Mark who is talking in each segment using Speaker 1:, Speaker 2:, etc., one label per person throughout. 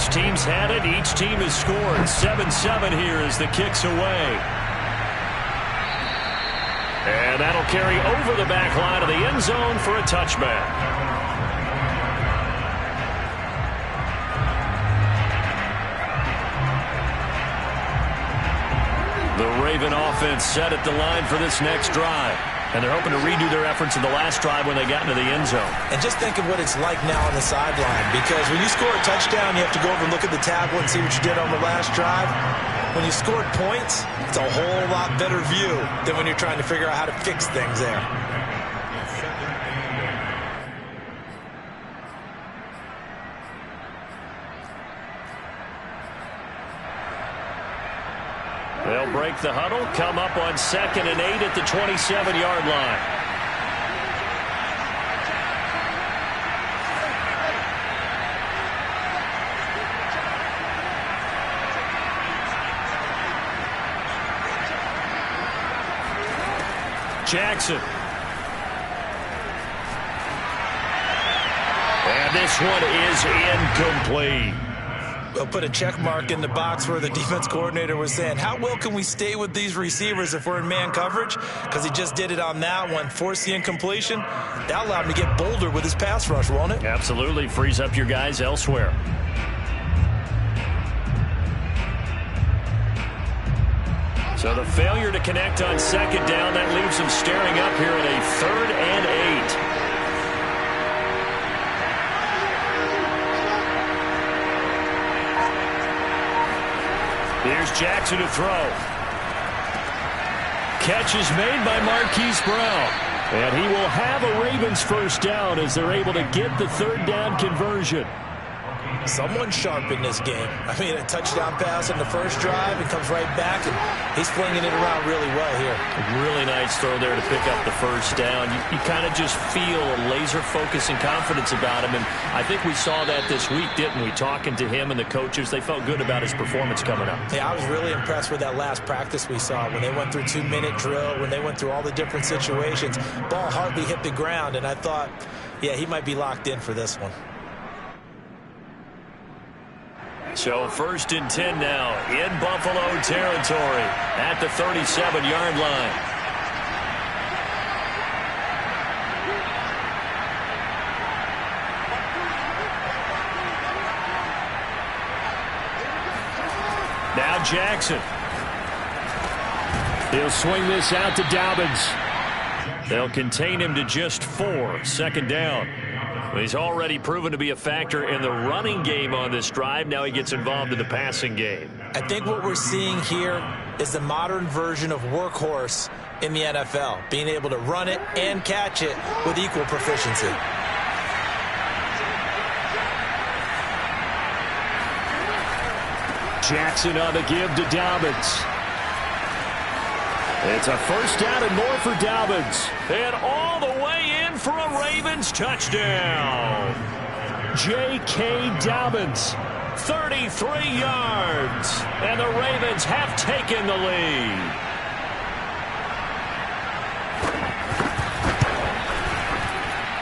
Speaker 1: Each team's had it. Each team has scored. 7-7 here as the kick's away. And that'll carry over the back line of the end zone for a touchback. The Raven offense set at the line for this next drive. And they're hoping to redo their efforts in the last drive when they got into the end zone.
Speaker 2: And just think of what it's like now on the sideline. Because when you score a touchdown, you have to go over and look at the tablet and see what you did on the last drive. When you scored points, it's a whole lot better view than when you're trying to figure out how to fix things there.
Speaker 1: They'll break the huddle, come up on 2nd and 8 at the 27-yard line. Jackson. And this one is incomplete.
Speaker 2: We'll put a check mark in the box where the defense coordinator was saying, how well can we stay with these receivers if we're in man coverage? Because he just did it on that one, forced the incompletion. That allowed him to get bolder with his pass rush, won't it?
Speaker 1: Absolutely. Frees up your guys elsewhere. So the failure to connect on 2nd down, that leaves them staring up here at a 3rd and 8. Here's Jackson to throw. Catch is made by Marquise Brown. And he will have a Ravens first down as they're able to get the 3rd down conversion.
Speaker 2: Someone sharp in this game. I mean, a touchdown pass on the first drive and comes right back, and he's flinging it around really well here.
Speaker 1: A really nice throw there to pick up the first down. You kind of just feel a laser focus and confidence about him, and I think we saw that this week, didn't we? Talking to him and the coaches, they felt good about his performance coming up.
Speaker 2: Yeah, I was really impressed with that last practice we saw when they went through 2-minute drill, when they went through all the different situations. Ball hardly hit the ground, and I thought, yeah, he might be locked in for this one.
Speaker 1: So 1st and 10 now in Buffalo territory at the 37-yard line. Now Jackson. He'll swing this out to Dobbins. They'll contain him to just 4. 2nd down. He's already proven to be a factor in the running game on this drive. Now he gets involved in the passing game.
Speaker 2: I think what we're seeing here is the modern version of workhorse in the NFL, being able to run it and catch it with equal proficiency.
Speaker 1: Jackson on the give to Dobbins. It's a first down and more for Dobbins. And all the way in for a Ravens touchdown. J.K. Dobbins, 33 yards. And the Ravens have taken the lead.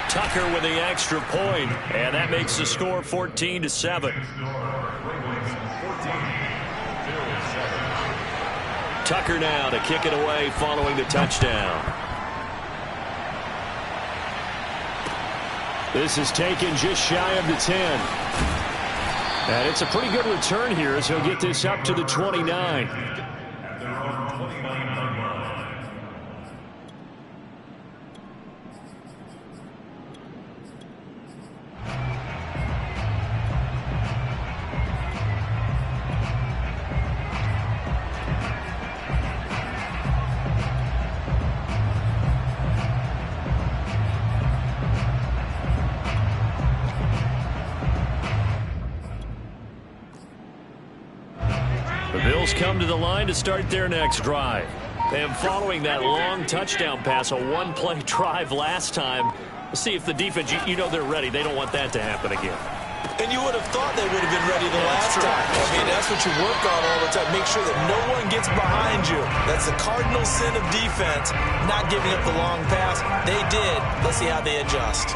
Speaker 1: Tucker with the extra point, and that makes the score 14-7. Tucker now to kick it away following the touchdown. This is taken just shy of the 10. And it's a pretty good return here as he'll get this up to the 29. Come to the line to start their next drive. And following that long touchdown pass, a one-play drive last time, let's see if the defense, you know they're ready. They don't want that to happen again.
Speaker 2: And you would have thought they would have been ready the last time. I mean, that's what you work on all the time. Make sure that no one gets behind you. That's the cardinal sin of defense, not giving up the long pass. They did. Let's see how they adjust.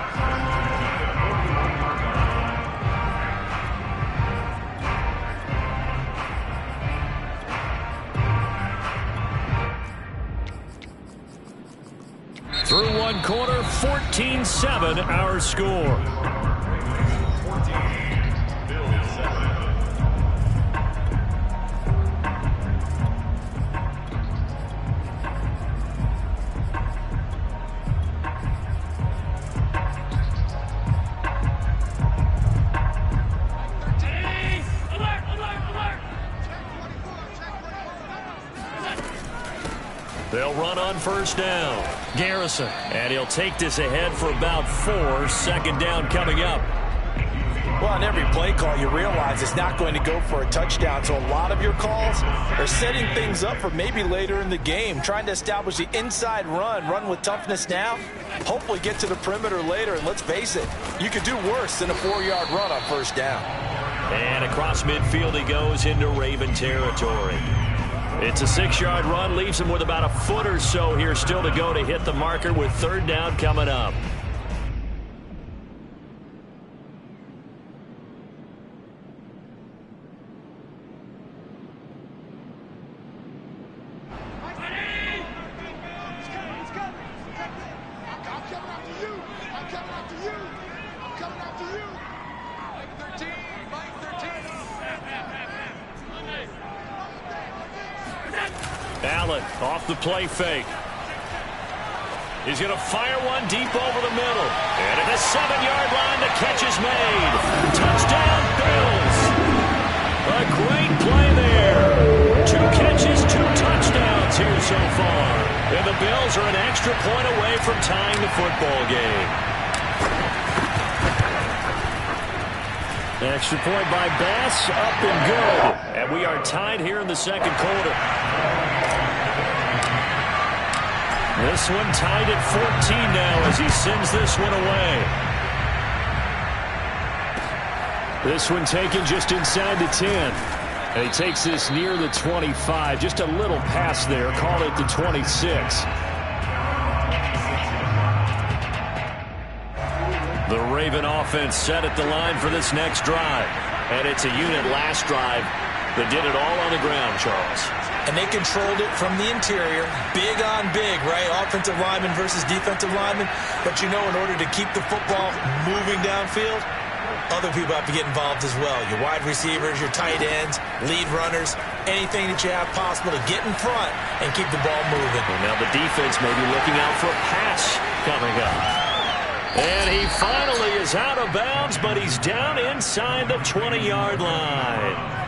Speaker 1: 14-7 our score. They'll run on first down. Garrison. And he'll take this ahead for about 4. Second down coming up.
Speaker 2: Well, on every play call, you realize it's not going to go for a touchdown. So a lot of your calls are setting things up for maybe later in the game, trying to establish the inside run with toughness now, hopefully get to the perimeter later. And let's face it, you could do worse than a 4-yard run on first down.
Speaker 1: And across midfield he goes into Raven territory. It's a 6-yard run, leaves him with about a foot or so here still to go to hit the marker with third down coming up. Allen off the play fake. He's going to fire one deep over the middle. And at the 7-yard line, the catch is made. Touchdown, Bills. A great play there. 2 catches, 2 touchdowns here so far. And the Bills are an extra point away from tying the football game. Extra point by Bass, up and good. And we are tied here in the second quarter. This one tied at 14 now as he sends this one away. This one taken just inside the 10. And he takes this near the 25. Just a little pass there. Call it the 26. The Raven offense set at the line for this next drive. And it's a unit last drive that did it all on the ground, Charles.
Speaker 2: And they controlled it from the interior. Big on big, right? Offensive lineman versus defensive lineman. But you know, in order to keep the football moving downfield, other people have to get involved as well. Your wide receivers, your tight ends, lead runners, anything that you have possible to get in front and keep the ball moving.
Speaker 1: And now the defense may be looking out for a pass coming up. And he finally is out of bounds, but he's down inside the 20-yard line.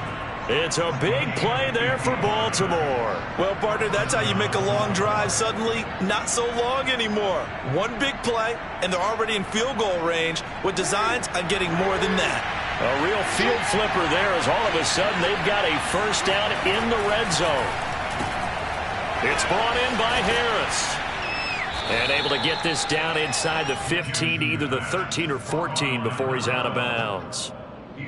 Speaker 1: It's a big play there for Baltimore.
Speaker 2: Well, partner, that's how you make a long drive suddenly not so long anymore. One big play, and they're already in field goal range with designs on getting more than that.
Speaker 1: A real field flipper there as all of a sudden they've got a first down in the red zone. It's brought in by Harris. And able to get this down inside the 15, either the 13 or 14 before he's out of bounds.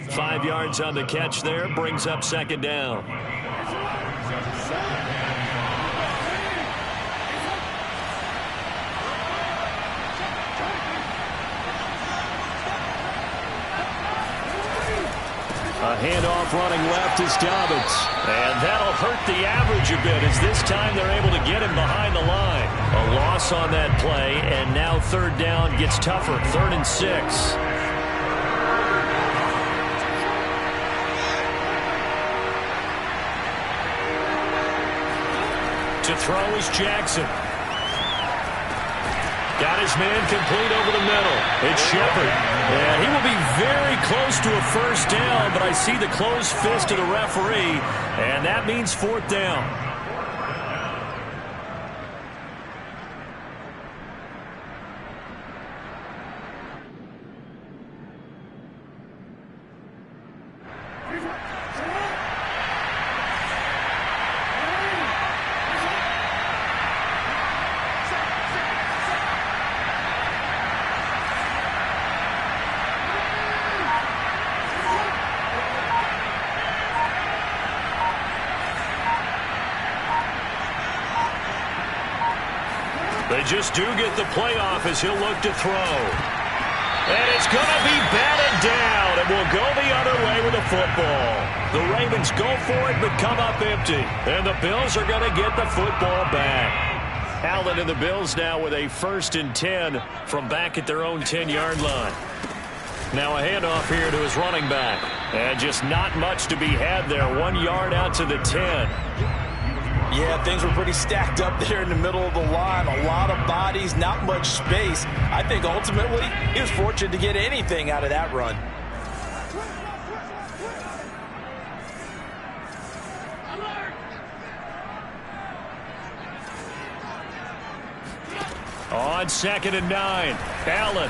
Speaker 1: 5 yards on the catch there, brings up second down. A handoff running left is Dobbins. And that'll hurt the average a bit as this time they're able to get him behind the line. A loss on that play, and now third down gets tougher. 3rd and 6. To throw is Jackson. Got his man complete over the middle. It's Shepard. And he will be very close to a first down, but I see the closed fist of the referee, and that means 4th down. They just do get the playoff as he'll look to throw. And it's going to be batted down, and will go the other way with the football. The Ravens go for it, but come up empty. And the Bills are going to get the football back. Allen and the Bills now with a 1st and 10 from back at their own 10-yard line. Now a handoff here to his running back. And just not much to be had there. 1 yard out to the 10.
Speaker 2: Yeah, things were pretty stacked up there in the middle of the line. A lot of bodies, not much space. I think ultimately he was fortunate to get anything out of that run.
Speaker 1: On 2nd and 9, Allen.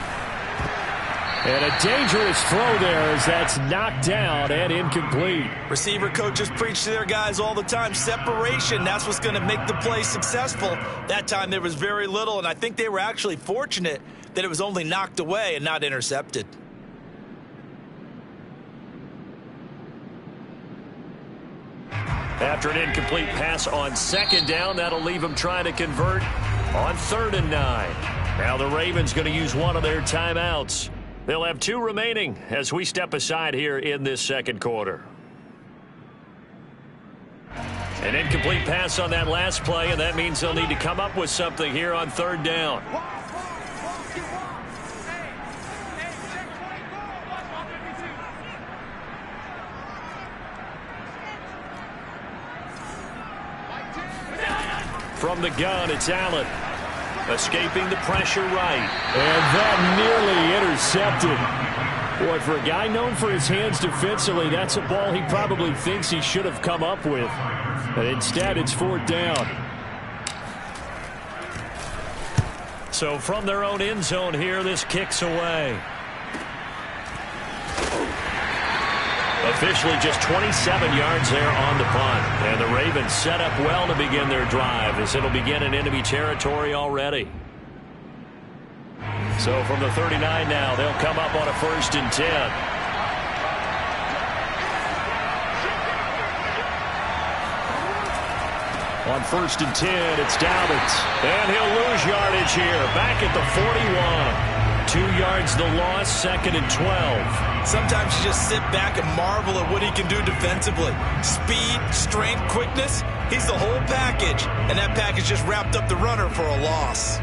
Speaker 1: And a dangerous throw there as that's knocked down and incomplete.
Speaker 2: Receiver coaches preach to their guys all the time. Separation, that's what's going to make the play successful. That time there was very little, and I think they were actually fortunate that it was only knocked away and not intercepted.
Speaker 1: After an incomplete pass on 2nd down, that'll leave them trying to convert on 3rd and 9. Now the Ravens going to use one of their timeouts. They'll have 2 remaining as we step aside here in this 2nd quarter. An incomplete pass on that last play, and that means they'll need to come up with something here on 3rd down. From the gun, it's Allen. Escaping the pressure right. And that nearly intercepted. Boy, for a guy known for his hands defensively, that's a ball he probably thinks he should have come up with. But instead, it's 4th down. So from their own end zone here, this kicks away. Officially just 27 yards there on the punt. And the Ravens set up well to begin their drive as it'll begin in enemy territory already. So from the 39 now, they'll come up on a 1st and 10. On 1st and 10, it's Dobbins. And he'll lose yardage here. Back at the 41. 2 yards the loss, 2nd and 12.
Speaker 2: Sometimes you just sit back and marvel at what he can do defensively. Speed, strength, quickness, he's the whole package. And that package just wrapped up the runner for a loss.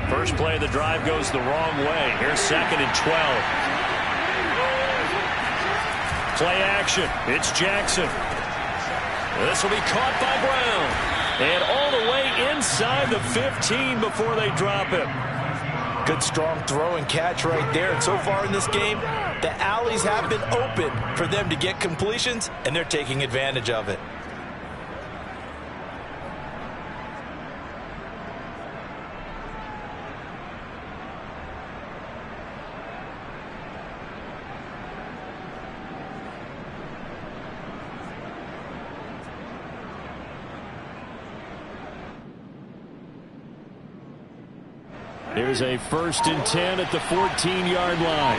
Speaker 1: First play of the drive goes the wrong way. Here's 2nd and 12. Play action. It's Jackson. This will be caught by Brown. And all the way inside the 15 before they drop him.
Speaker 2: Good strong throw and catch right there. And so far in this game, the alleys have been open for them to get completions, and they're taking advantage of it.
Speaker 1: Here's a 1st and 10 at the 14-yard line.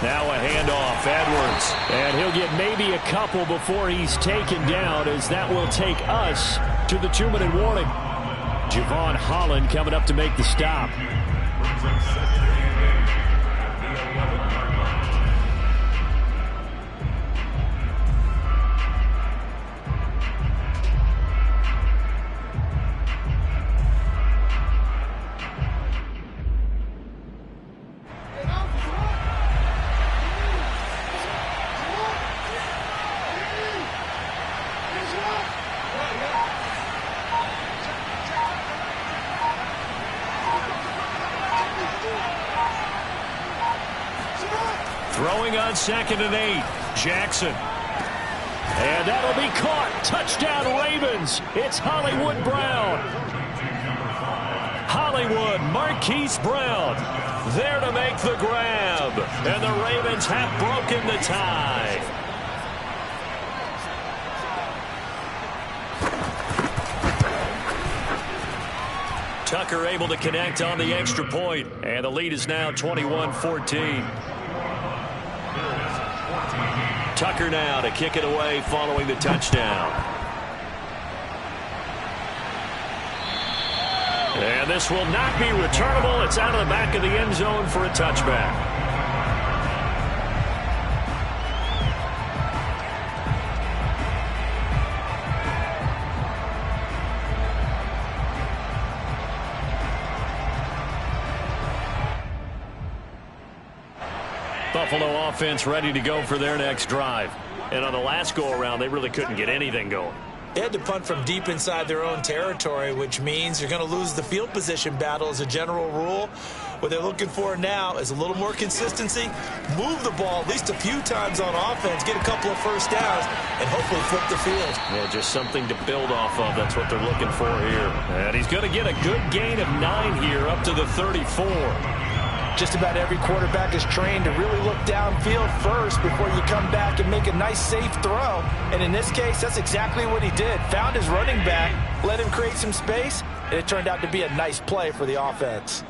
Speaker 1: Now a handoff, Edwards. And he'll get maybe a couple before he's taken down, as that will take us to the 2-minute warning. Javon Holland coming up to make the stop. Throwing on 2nd and 8, Jackson. And that'll be caught. Touchdown Ravens. It's Hollywood Brown. Hollywood, Marquise Brown, there to make the grab. And the Ravens have broken the tie. Tucker able to connect on the extra point. And the lead is now 21-14. Tucker now to kick it away following the touchdown. And this will not be returnable. It's out of the back of the end zone for a touchback. Buffalo offense ready to go for their next drive. And on the last go-around, they really couldn't get anything going.
Speaker 2: They had to punt from deep inside their own territory, which means you're going to lose the field position battle as a general rule. What they're looking for now is a little more consistency, move the ball at least a few times on offense, get a couple of first downs, and hopefully flip the field.
Speaker 1: Well, just something to build off of. That's what they're looking for here. And he's going to get a good gain of 9 here up to the 34.
Speaker 2: Just about every quarterback is trained to really look downfield first before you come back and make a nice, safe throw. And in this case, that's exactly what he did. Found his running back, let him create some space, and it turned out to be a nice play for the offense.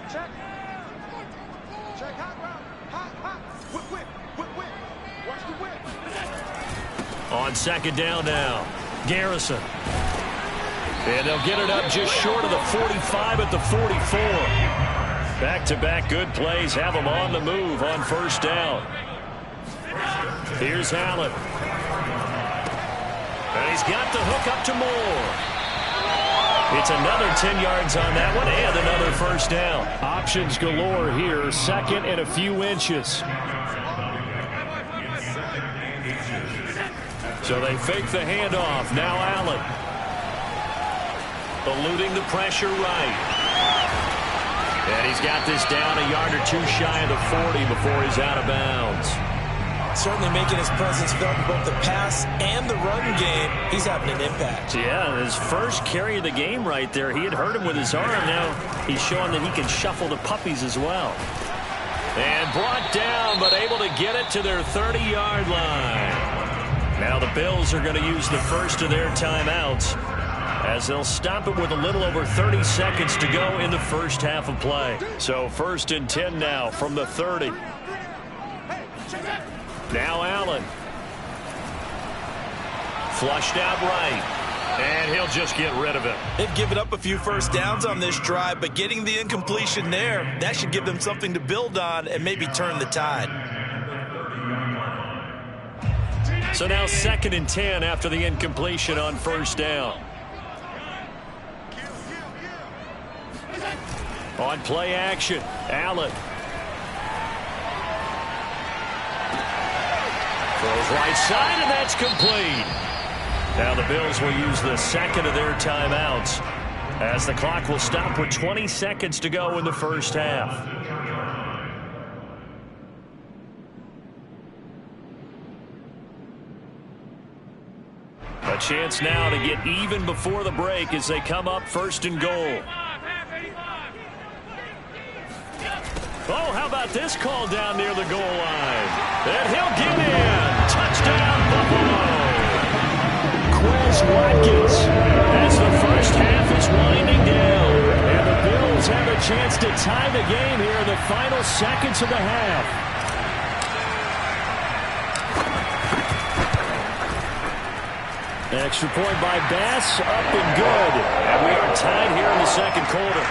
Speaker 1: On second down now, Garrison. And they'll get it up just short of the 45 at the 44. Back-to-back good plays have them on the move on first down. Here's Allen. And he's got the hook up to Moore. It's another 10 yards on that one and another first down. Options galore here, second and a few inches. So they fake the handoff. Now Allen. Eluding the pressure right. And he's got this down a yard or two shy of the 40 before he's out of bounds.
Speaker 2: Certainly making his presence felt in both the pass and the run game. He's having an impact.
Speaker 1: Yeah, his first carry of the game right there. He had hurt him with his arm. Now he's showing that he can shuffle the puppies as well. And brought down, but able to get it to their 30-yard line. Now the Bills are going to use the first of their timeouts, as they'll stop it with a little over 30 seconds to go in the first half of play. So first and 10 now from the 30. Now Allen. Flushed out right. And he'll just get rid of it.
Speaker 2: They've given up a few first downs on this drive, but getting the incompletion there, that should give them something to build on and maybe turn the tide.
Speaker 1: So now second and 10 after the incompletion on first down. On play action, Allen. Throws right side, and that's complete. Now the Bills will use the second of their timeouts, as the clock will stop with 20 seconds to go in the first half. A chance now to get even before the break as they come up first and goal. Oh, how about this call down near the goal line? And he'll get in. Touchdown, Buffalo. Quez Watkins as the first half is winding down. And the Bills have a chance to tie the game here in the final seconds of the half. Extra point by Bass, up and good. And we are tied here in the second quarter.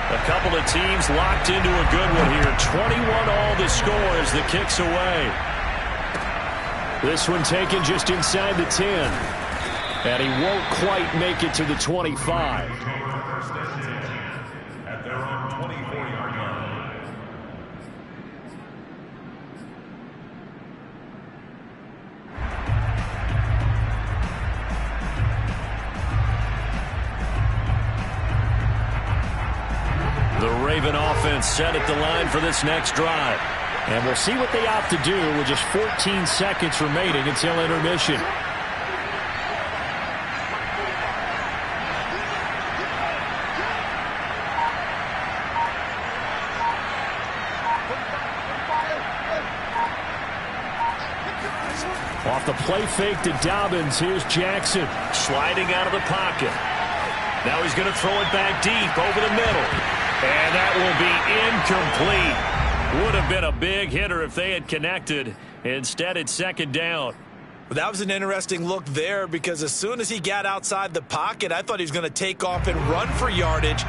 Speaker 1: A couple of teams locked into a good one here. 21 all the score as the kick's away. This one taken just inside the 10. And he won't quite make it to the 25.
Speaker 3: At their own 24-yard line.
Speaker 1: The Raven offense set at the line for this next drive. And we'll see what they opt to do with just 14 seconds remaining until intermission. Off the play fake to Dobbins, here's Jackson. Sliding out of the pocket. Now he's going to throw it back deep over the middle. And that will be incomplete. Would have been a big hitter if they had connected. Instead, it's second down.
Speaker 2: That was an interesting look there because as soon as he got outside the pocket, I thought he was going to take off and run for yardage.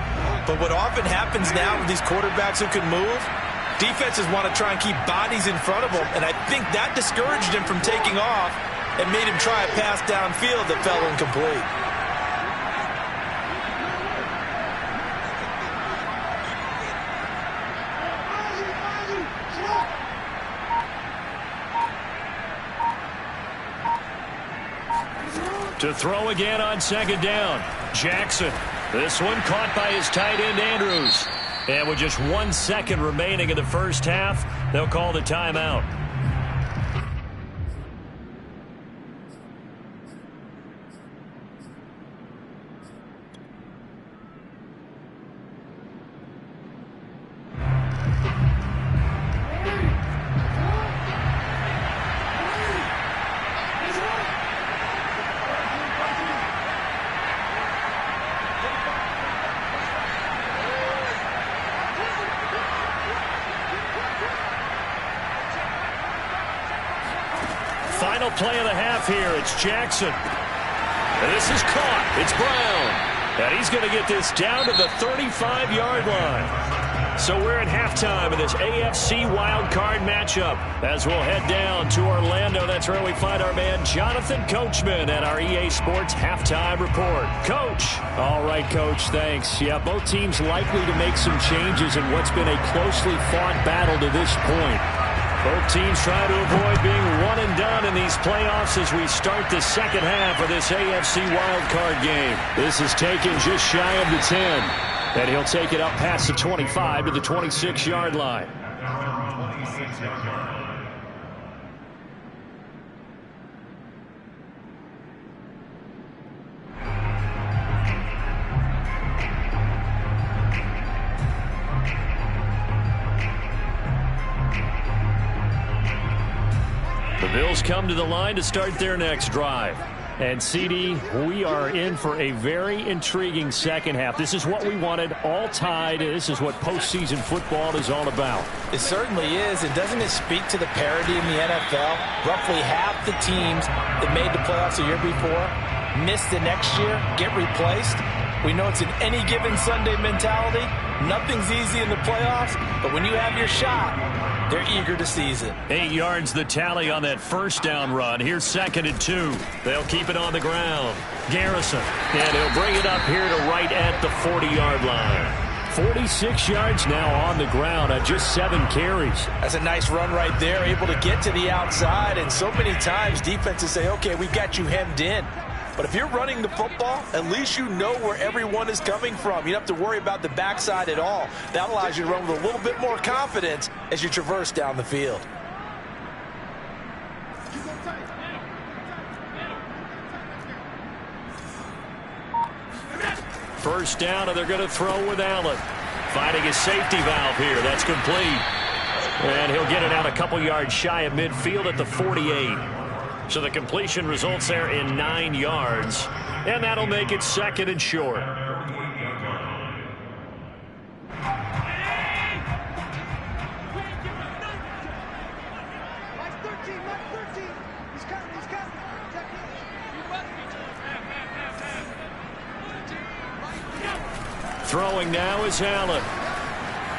Speaker 2: But what often happens now with these quarterbacks who can move, defenses want to try and keep bodies in front of them, and I think that discouraged him from taking off and made him try a pass downfield that fell incomplete.
Speaker 1: To throw again on second down. Jackson. This one caught by his tight end, Andrews. And with just 1 second remaining in the first half, they'll call the timeout. Final play of the half here. It's Jackson. And this is caught. It's Brown. And he's going to get this down to the 35-yard line. So we're at halftime of this AFC wildcard matchup as we'll head down to Orlando. That's where we find our man Jonathan Coachman at our EA Sports Halftime Report. Coach. All right, Coach, thanks. Yeah, both teams likely to make some changes in what's been a closely fought battle to this point. Both teams try to avoid being one and done in these playoffs as we start the second half of this AFC wildcard game. This is taken just shy of the 10. And he'll take it up past the 25 to the 26-yard line.
Speaker 3: 26-yard line.
Speaker 1: The Bills come to the line to start their next drive. And, CD, we are in for a very intriguing second half. This is what we wanted, all tied. This is what postseason football is all about.
Speaker 2: It certainly is. And doesn't it speak to the parity in the NFL? Roughly half the teams that made the playoffs the year before miss the next year, get replaced. We know it's an any given Sunday mentality. Nothing's easy in the playoffs, but when you have your shot, they're eager to seize it. 8
Speaker 1: yards the tally on that first down run. Here's 2nd and 2. They'll keep it on the ground. Garrison. And he'll bring it up here to right at the 40-yard line. 46 yards now on the ground on just 7 carries.
Speaker 2: That's a nice run right there, able to get to the outside. And so many times defenses say, okay, we got you hemmed in. But if you're running the football, at least you know where everyone is coming from. You don't have to worry about the backside at all. That allows you to run with a little bit more confidence as you traverse down the field.
Speaker 1: First down, and they're going to throw with Allen. Finding his safety valve here. That's complete. And he'll get it out a couple yards shy of midfield at the 48. So the completion results there in 9 yards. And that'll make it 2nd and short. Throwing now is Allen.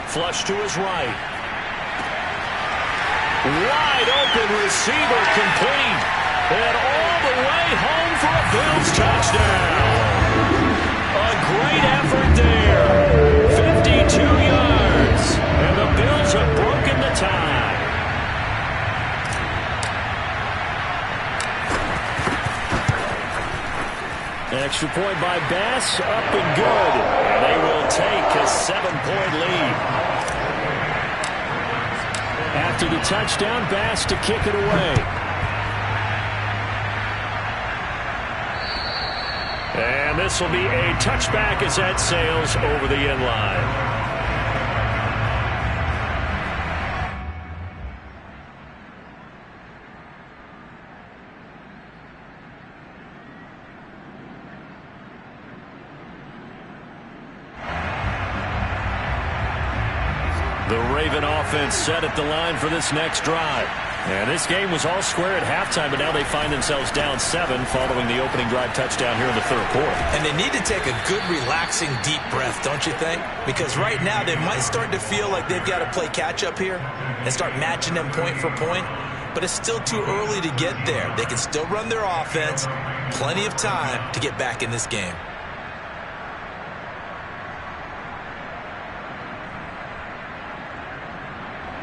Speaker 1: Flush to his right. Wide open receiver complete. And all the way home for a Bills touchdown. A great effort there. 52 yards. And the Bills have broken the tie. Extra point by Bass, up and good. And they will take a 7-point lead. After the touchdown, Bass to kick it away. And this will be a touchback as that sails over the end line. The Raven offense set at the line for this next drive. And this game was all square at halftime, but now they find themselves down 7 following the opening drive touchdown here in the third quarter.
Speaker 2: And they need to take a good, relaxing, deep breath, don't you think? Because right now they might start to feel like they've got to play catch-up here and start matching them point for point. But it's still too early to get there. They can still run their offense. Plenty of time to get back in this game.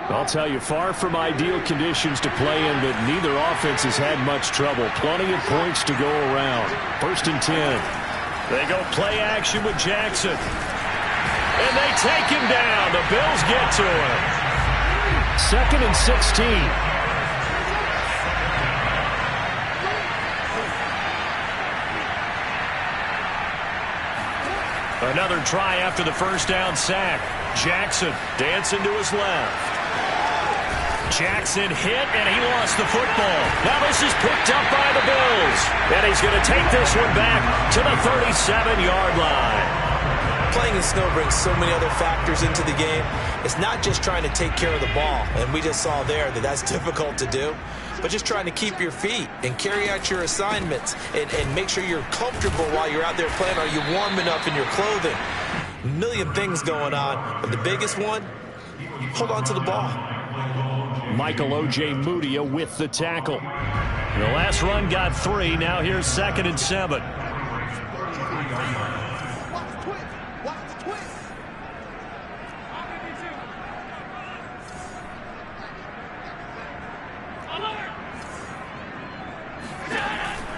Speaker 1: I'll tell you, far from ideal conditions to play in, but neither offense has had much trouble. Plenty of points to go around. 1st and 10. They go play action with Jackson. And they take him down. The Bills get to him. 2nd and 16. Another try after the first down sack. Jackson dancing to his left. Jackson hit, and he lost the football. Now this is picked up by the Bills. And he's going to take this one back to the 37-yard line.
Speaker 2: Playing in snow brings so many other factors into the game. It's not just trying to take care of the ball, and we just saw there that that's difficult to do, but just trying to keep your feet and carry out your assignments and make sure you're comfortable while you're out there playing. Are you warm enough in your clothing? A million things going on, but the biggest one, hold on to the ball.
Speaker 1: Michael O.J. Mudia with the tackle. The last run got 3. Now here's 2nd and 7.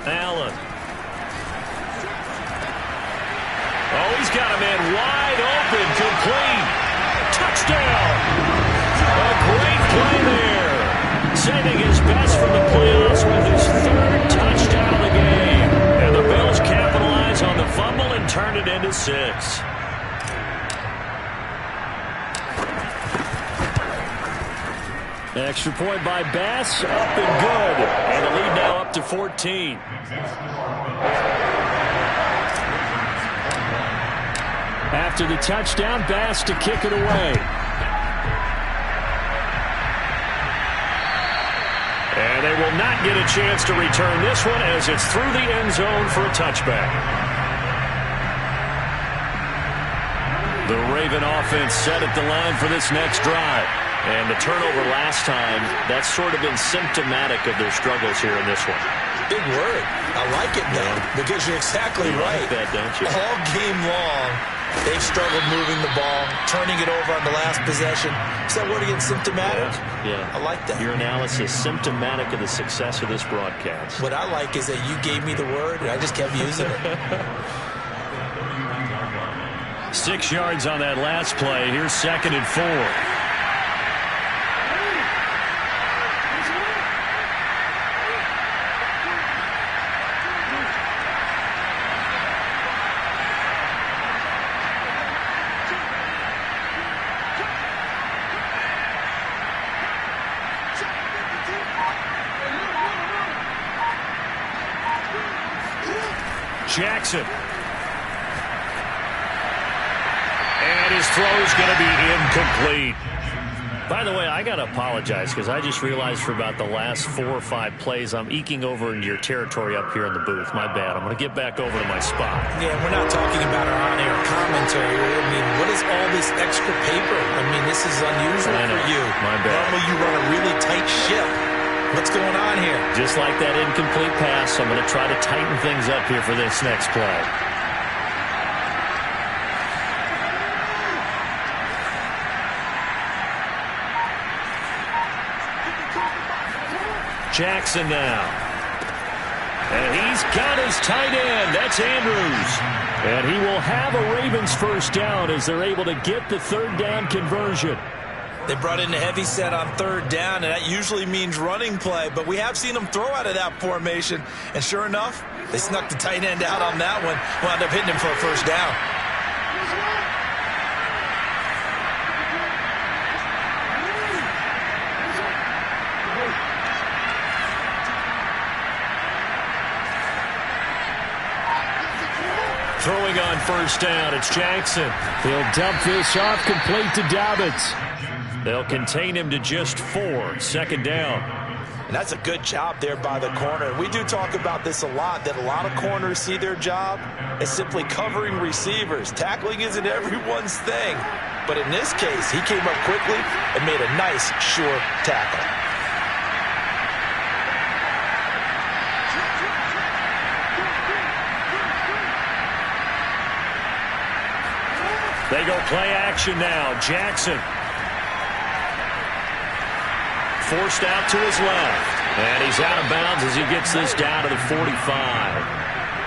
Speaker 1: Allen. Oh, he's got a man wide open, complete. Touchdown! A great play there. Saving his best from the playoffs with his 3rd touchdown of the game. And the Bills capitalize on the fumble and turn it into 6. Extra point by Bass, up and good. And the lead now up to 14. After the touchdown, Bass to kick it away. And they will not get a chance to return this one as it's through the end zone for a touchback. The Raven offense set at the line for this next drive. And the turnover last time, that's sort of been symptomatic of their struggles here in this one.
Speaker 2: Big word. I like it, though, because you're exactly right.
Speaker 1: Like that, don't you?
Speaker 2: All game long, they've struggled moving the ball, turning it over on the last possession. Is that word again, symptomatic?
Speaker 1: Yeah.
Speaker 2: I like that.
Speaker 1: Your analysis, symptomatic of the success of this broadcast.
Speaker 2: What I like is that you gave me the word, and I just kept using it.
Speaker 1: 6 yards on that last play. Here's 2nd and 4. Jackson. And his throw is going to be incomplete. By the way, I got to apologize because I just realized for about the last 4 or 5 plays I'm eking over into your territory up here in the booth. My bad. I'm going to get back over to my spot.
Speaker 2: Yeah, we're not talking about our on-air commentary. I mean, what is all this extra paper? I mean, this is unusual for you.
Speaker 1: My bad.
Speaker 2: Normally you run a really tight ship. What's going on here?
Speaker 1: Just like that incomplete pass, I'm going to try to tighten things up here for this next play. Jackson now. And he's got his tight end. That's Andrews. And he will have a Ravens first down as they're able to get the 3rd down conversion.
Speaker 2: They brought in a heavy set on 3rd down, and that usually means running play, but we have seen them throw out of that formation, and sure enough, they snuck the tight end out on that one, wound up hitting him for a first down.
Speaker 1: Throwing on first down, it's Jackson. He'll dump this off complete to Dobbins. They'll contain him to just 4. Second down.
Speaker 2: And that's a good job there by the corner. We do talk about this a lot, that a lot of corners see their job as simply covering receivers. Tackling isn't everyone's thing. But in this case, he came up quickly and made a nice, sure tackle.
Speaker 1: They go play action now. Jackson. Forced out to his left. And he's out of bounds as he gets this down to the 45.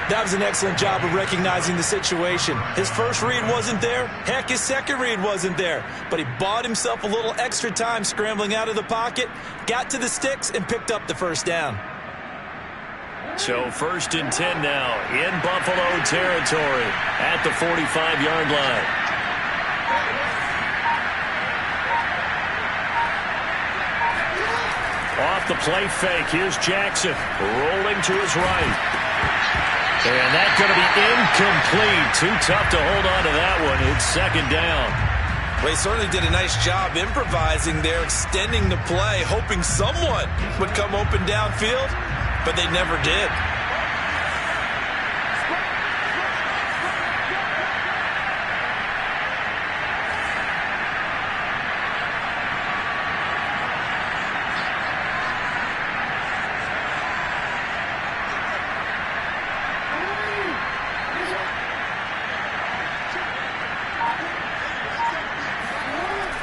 Speaker 2: That was an excellent job of recognizing the situation. His first read wasn't there. Heck, his second read wasn't there. But he bought himself a little extra time scrambling out of the pocket, got to the sticks, and picked up the first down.
Speaker 1: So 1st and 10 now in Buffalo territory at the 45-yard line. Off the play fake, here's Jackson rolling to his right. And that's going to be incomplete. Too tough to hold on to that one. It's second down.
Speaker 2: Well, he certainly did a nice job improvising there, extending the play, hoping someone would come open downfield, but they never did.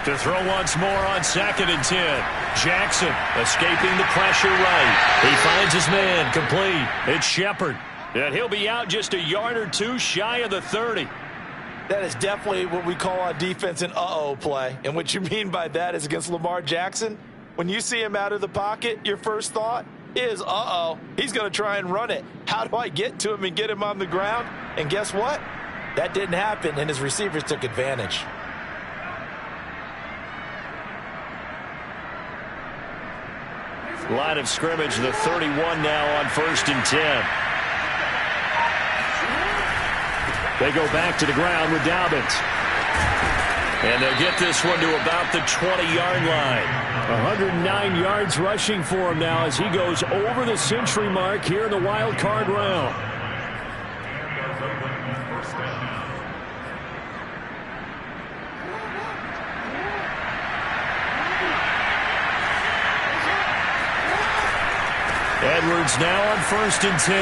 Speaker 1: To throw once more on 2nd and 10. Jackson escaping the pressure right. He finds his man complete. It's Shepard. And he'll be out just a yard or two shy of the 30.
Speaker 2: That is definitely what we call on defense an uh-oh play. And what you mean by that is against Lamar Jackson, when you see him out of the pocket, your first thought is, uh-oh, he's going to try and run it. How do I get to him and get him on the ground? And guess what? That didn't happen, and his receivers took advantage.
Speaker 1: Line of scrimmage, the 31 now on 1st and 10. They go back to the ground with Dobbins. And they'll get this one to about the 20-yard line. 109 yards rushing for him now as he goes over the century mark here in the wild card round. Edwards now on 1st and 10.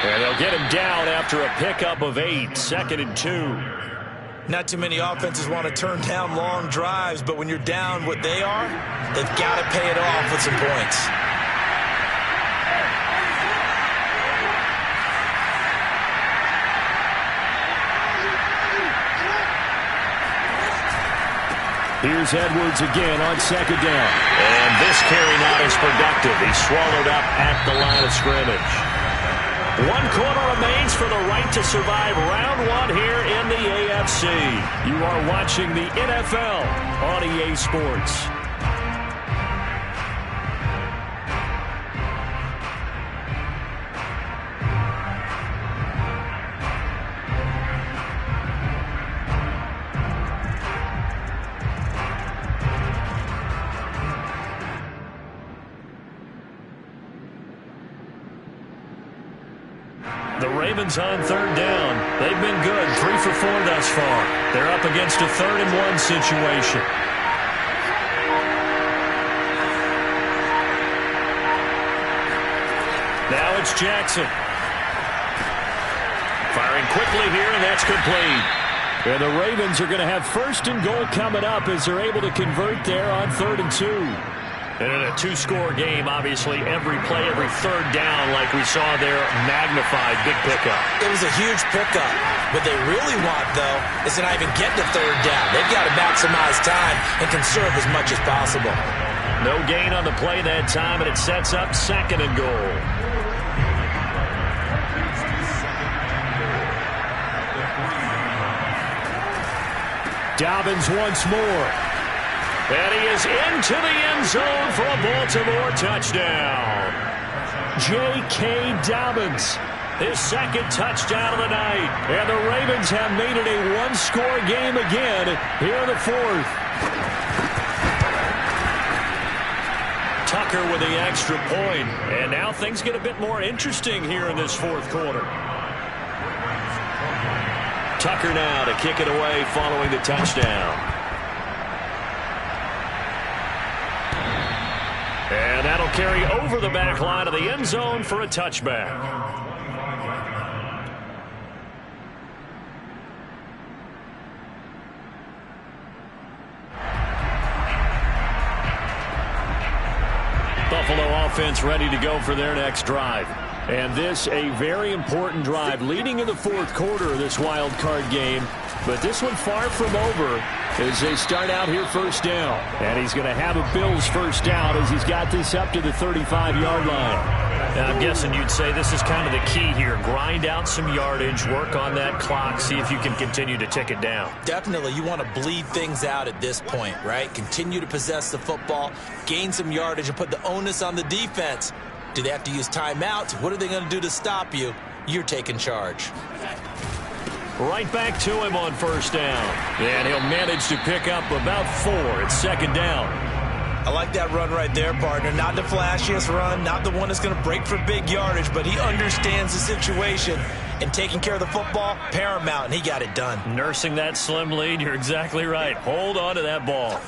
Speaker 1: And they'll get him down after a pickup of 8. 2nd and 2.
Speaker 2: Not too many offenses want to turn down long drives, but when you're down what they are, they've got to pay it off with some points.
Speaker 1: Here's Edwards again on 2nd down. And this carry not as productive. He's swallowed up at the line of scrimmage. 1 quarter remains for the right to survive round 1 here in the AFC. You are watching the NFL on EA Sports. The Ravens on 3rd down. They've been good, 3 for 4 thus far. They're up against a 3rd and 1 situation. Now it's Jackson. Firing quickly here, and that's complete. And the Ravens are going to have 1st and goal coming up as they're able to convert there on 3rd and 2. And in a 2-score game, obviously, every play, every 3rd down, like we saw there, magnified, big pickup.
Speaker 2: It was a huge pickup. What they really want, though, is to not even get to 3rd down. They've got to maximize time and conserve as much as possible.
Speaker 1: No gain on the play that time, and it sets up 2nd and goal. Dobbins once more. And he is into the end zone for a Baltimore touchdown. J.K. Dobbins, his 2nd touchdown of the night. And the Ravens have made it a 1-score game again here in the 4th. Tucker with the extra point. And now things get a bit more interesting here in this fourth quarter. Tucker now to kick it away following the touchdown. And that'll carry over the back line of the end zone for a touchback. Buffalo offense ready to go for their next drive. And this a very important drive leading in the fourth quarter of this wild card game. But this one far from over as they start out here first down. And he's going to have a Bills first down as he's got this up to the 35-yard line. Now, I'm guessing you'd say this is kind of the key here. Grind out some yardage, work on that clock, see if you can continue to tick it down.
Speaker 2: Definitely. You want to bleed things out at this point, right? Continue to possess the football, gain some yardage, and put the onus on the defense. Do they have to use timeouts? What are they going to do to stop you? You're taking charge.
Speaker 1: Right back to him on first down. And he'll manage to pick up about 4. It's second down.
Speaker 2: I like that run right there, partner. Not the flashiest run, not the one that's going to break for big yardage, but he understands the situation. And taking care of the football, paramount, and he got it done.
Speaker 1: Nursing that slim lead, you're exactly right. Hold on to that ball.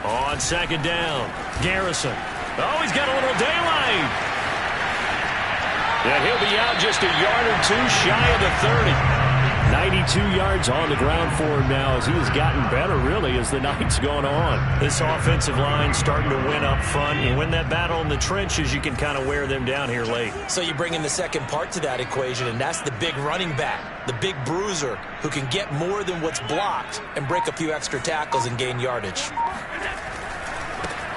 Speaker 1: On second down, Garrison. Oh, he's got a little daylight. And he'll be out just a yard or two shy of the 30. 92 yards on the ground for him now as he has gotten better, really, as the night's gone on. This offensive line starting to win up front. You win that battle in the trenches, you can kind of wear them down here late.
Speaker 2: So you bring in the second part to that equation, and that's the big running back, the big bruiser, who can get more than what's blocked and break a few extra tackles and gain yardage.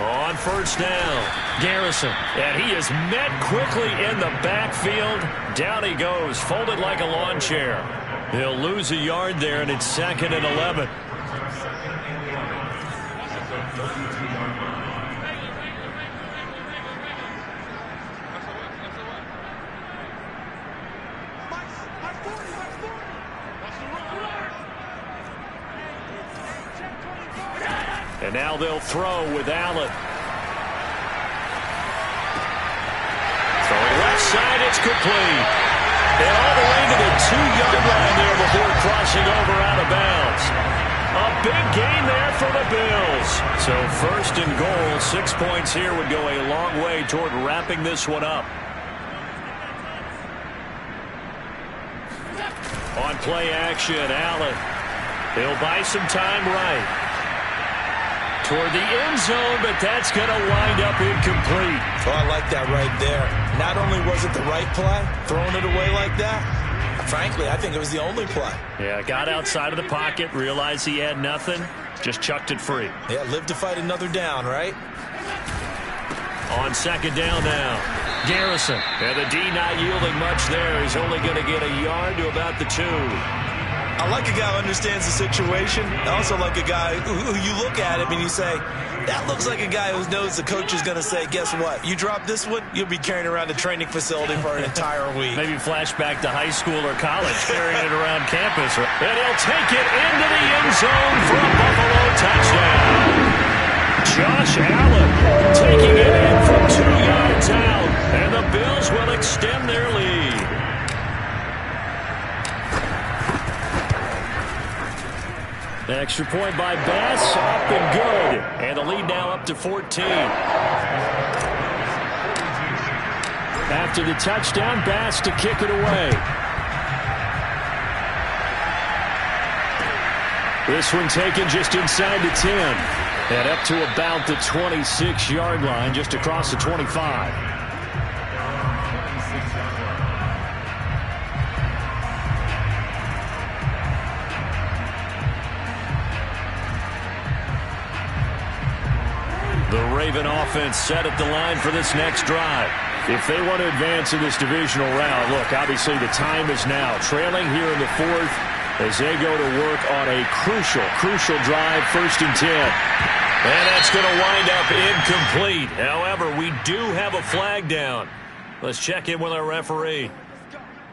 Speaker 1: On first down, Garrison. And he is met quickly in the backfield. Down he goes, folded like a lawn chair. He'll lose a yard there, and it's second and 11. And now they'll throw with Allen. Throwing left side, it's complete. And all the way to the 2-yard line there before crossing over out of bounds. A big gain there for the Bills. So first and goal, 6 points here would go a long way toward wrapping this one up. On play action, Allen. He'll buy some time right. Toward the end zone, but that's going to wind up incomplete.
Speaker 2: Oh, I like that right there. Not only was it the right play, throwing it away like that, frankly, I think it was the only play.
Speaker 1: Yeah, got outside of the pocket, realized he had nothing, just chucked it free.
Speaker 2: Yeah, live to fight another down, right?
Speaker 1: On second down now, Garrison. And the D not yielding much there. He's only going to get a yard to about the 2.
Speaker 2: I like a guy who understands the situation. I also like a guy who you look at him and you say, that looks like a guy who knows the coach is going to say, guess what? You drop this one, you'll be carrying around the training facility for an entire week.
Speaker 1: Maybe flashback to high school or college, carrying it around campus. And he'll take it into the end zone for a Buffalo touchdown. Josh Allen taking it in from 2 yards out. And the Bills will extend their lead. Extra point by Bass, up and good. And the lead now up to 14. After the touchdown, Bass to kick it away. This one taken just inside the 10. And up to about the 26-yard line, just across the 25. The Raven offense set at the line for this next drive. If they want to advance in this divisional round, look, obviously the time is now. Trailing here in the 4th as they go to work on a crucial drive, 1st and 10. And that's going to wind up incomplete. However, we do have a flag down. Let's check in with our referee.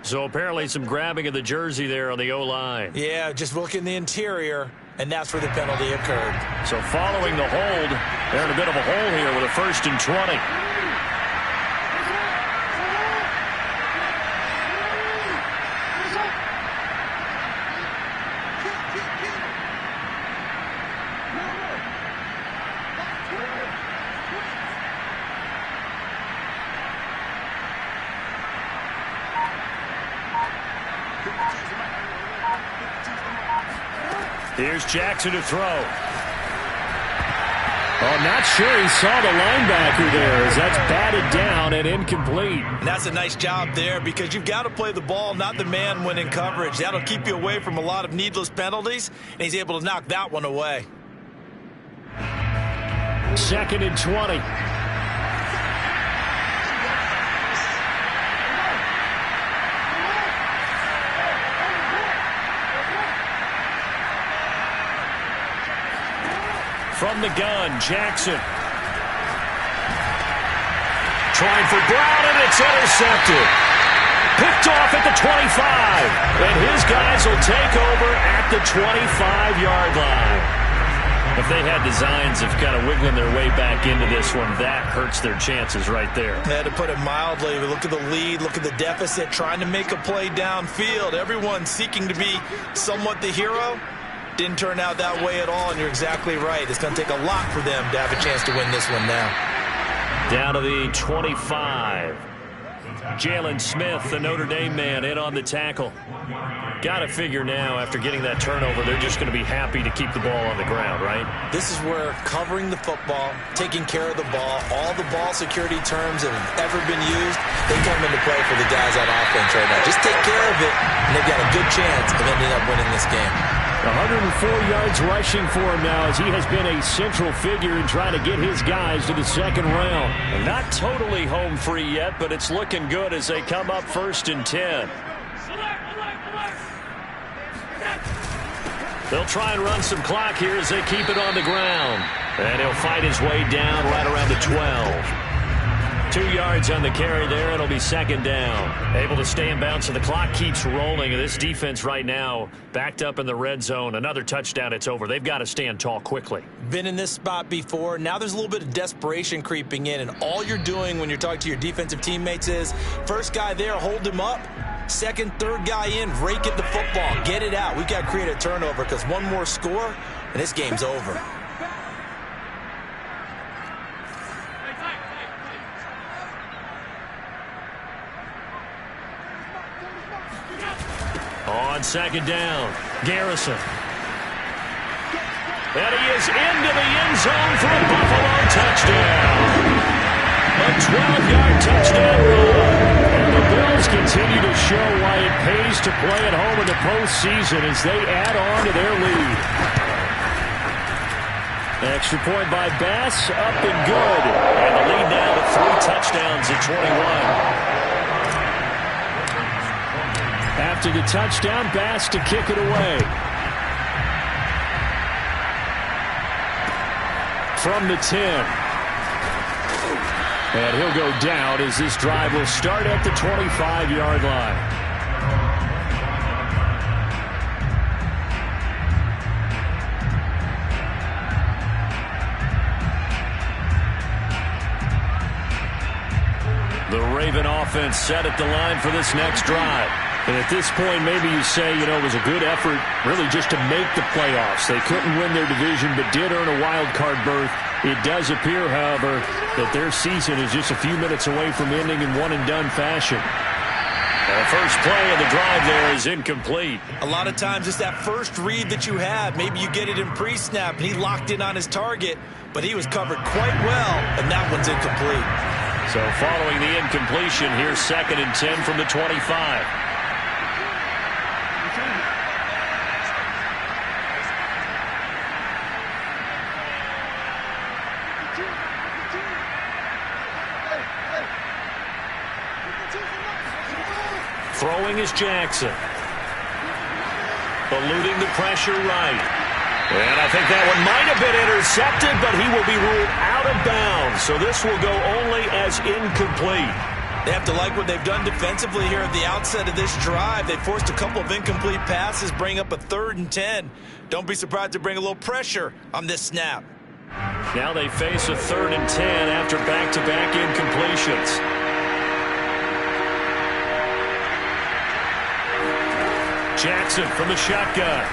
Speaker 1: So apparently some grabbing of the jersey there on the O-line.
Speaker 2: Yeah, just look in the interior. And that's where the penalty occurred.
Speaker 1: So following the hold, they're in a bit of a hole here with a 1st and 20. Here's Jackson to throw. Oh, not sure he saw the linebacker there as that's batted down and incomplete.
Speaker 2: And that's a nice job there because you've got to play the ball, not the man when in coverage. That'll keep you away from a lot of needless penalties, and he's able to knock that one away.
Speaker 1: 2nd and 20. From the gun, Jackson. Trying for Brown, and it's intercepted. Picked off at the 25. And his guys will take over at the 25-yard line. If they had designs of kind of wiggling their way back into this one, that hurts their chances right there.
Speaker 2: They had to put it mildly. Look at the lead, look at the deficit, trying to make a play downfield. Everyone seeking to be somewhat the hero. Didn't turn out that way at all, and you're exactly right. It's going to take a lot for them to have a chance to win this one now.
Speaker 1: Down to the 25. Jalen Smith, the Notre Dame man, in on the tackle. Got to figure now, after getting that turnover, they're just going to be happy to keep the ball on the ground, right?
Speaker 2: This is where covering the football, taking care of the ball, all the ball security terms that have ever been used, they come into play for the guys on offense right now. Just take care of it, and they've got a good chance of ending up winning this game.
Speaker 1: 104 yards rushing for him now as he has been a central figure in trying to get his guys to the 2nd round. And not totally home free yet, but it's looking good as they come up 1st and 10. They'll try and run some clock here as they keep it on the ground. And he'll fight his way down right around the 12. 2 yards on the carry there. It'll be 2nd down. Able to stay in bounds, so the clock keeps rolling. And this defense right now backed up in the red zone. Another touchdown, it's over. They've got to stand tall quickly.
Speaker 2: Been in this spot before. Now there's a little bit of desperation creeping in. And all you're doing when you're talking to your defensive teammates is, first guy there, hold him up. Second, third guy in, rake at the football. Get it out. We've got to create a turnover because one more score, and this game's over.
Speaker 1: On 2nd down, Garrison. And he is into the end zone for a Buffalo touchdown. A 12-yard touchdown run. And the Bills continue to show why it pays to play at home in the postseason as they add on to their lead. Extra point by Bass, up and good. And the lead now to 3 touchdowns at 21. After the touchdown, Bass to kick it away. From the 10. And he'll go down as this drive will start at the 25-yard line. The Raven offense set at the line for this next drive. And at this point, maybe you say, you know, it was a good effort really just to make the playoffs. They couldn't win their division but did earn a wild card berth. It does appear, however, that their season is just a few minutes away from ending in one-and-done fashion. The first play of the drive there is incomplete.
Speaker 2: A lot of times it's that first read that you have. Maybe you get it in pre-snap, and he locked in on his target, but he was covered quite well, and that one's incomplete.
Speaker 1: So following the incompletion, here's 2nd and 10 from the 25. Throwing is Jackson. Eluding the pressure right. And I think that one might have been intercepted, but he will be ruled out of bounds. So this will go only as incomplete.
Speaker 2: They have to like what they've done defensively here at the outset of this drive. They forced a couple of incomplete passes, bring up a 3rd and 10. Don't be surprised to bring a little pressure on this snap.
Speaker 1: Now they face a 3rd and 10 after back-to-back incompletions. Jackson from the shotgun.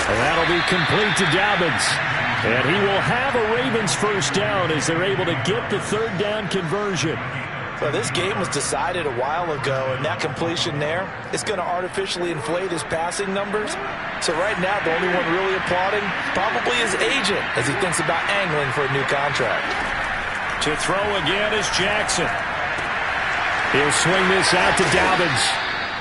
Speaker 1: And that'll be complete to Dobbins. And he will have a Ravens first down as they're able to get the 3rd down conversion.
Speaker 2: So this game was decided a while ago, and that completion there is going to artificially inflate his passing numbers. So right now, the only one really applauding probably his agent as he thinks about angling for a new contract.
Speaker 1: To throw again is Jackson. He'll swing this out to Dobbins.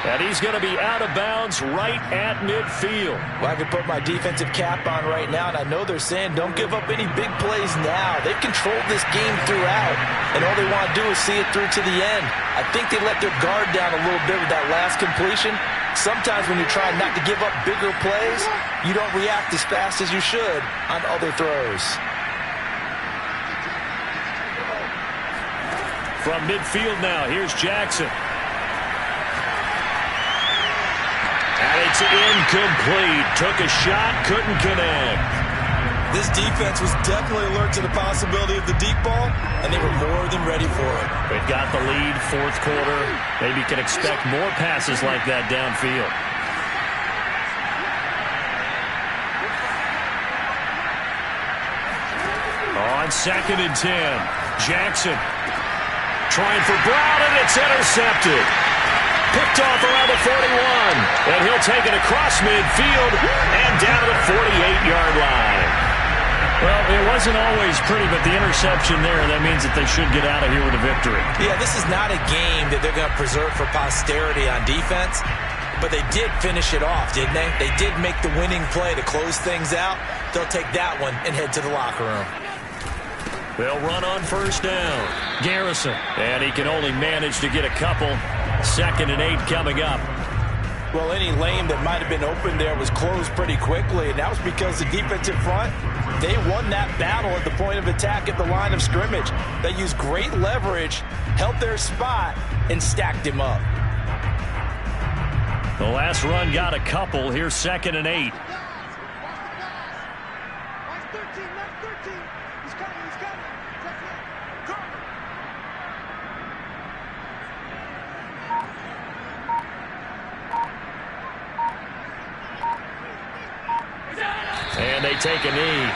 Speaker 1: And he's going to be out of bounds right at midfield.
Speaker 2: Well, I can put my defensive cap on right now, and I know they're saying don't give up any big plays now. They've controlled this game throughout, and all they want to do is see it through to the end. I think they let their guard down a little bit with that last completion. Sometimes when you're trying not to give up bigger plays, you don't react as fast as you should on other throws.
Speaker 1: From midfield now, here's Jackson. And it's incomplete. Took a shot, couldn't connect.
Speaker 2: This defense was definitely alert to the possibility of the deep ball, and they were more than ready for it.
Speaker 1: They've got the lead, 4th quarter. Maybe can expect more passes like that downfield. On 2nd and 10, Jackson trying for Brown, and it's intercepted. Picked off around the 41, and he'll take it across midfield and down to the 48-yard line. Well, it wasn't always pretty, but the interception there, that means that they should get out of here with a victory.
Speaker 2: Yeah, this is not a game that they're going to preserve for posterity on defense, but they did finish it off, didn't they? They did make the winning play to close things out. They'll take that one and head to the locker room.
Speaker 1: They'll run on 1st down. Garrison, and he can only manage to get a couple. 2nd and 8 coming up.
Speaker 2: Well, any lane that might have been open there was closed pretty quickly, and that was because the defensive front, they won that battle at the point of attack at the line of scrimmage. They used great leverage, held their spot, and stacked him up.
Speaker 1: The last run got a couple. Here's 2nd and 8. And they take a knee.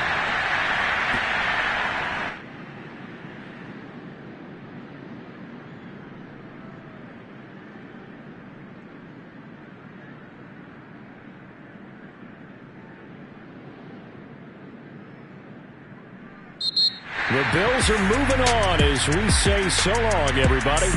Speaker 1: The Bills are moving on as we say so long, everybody.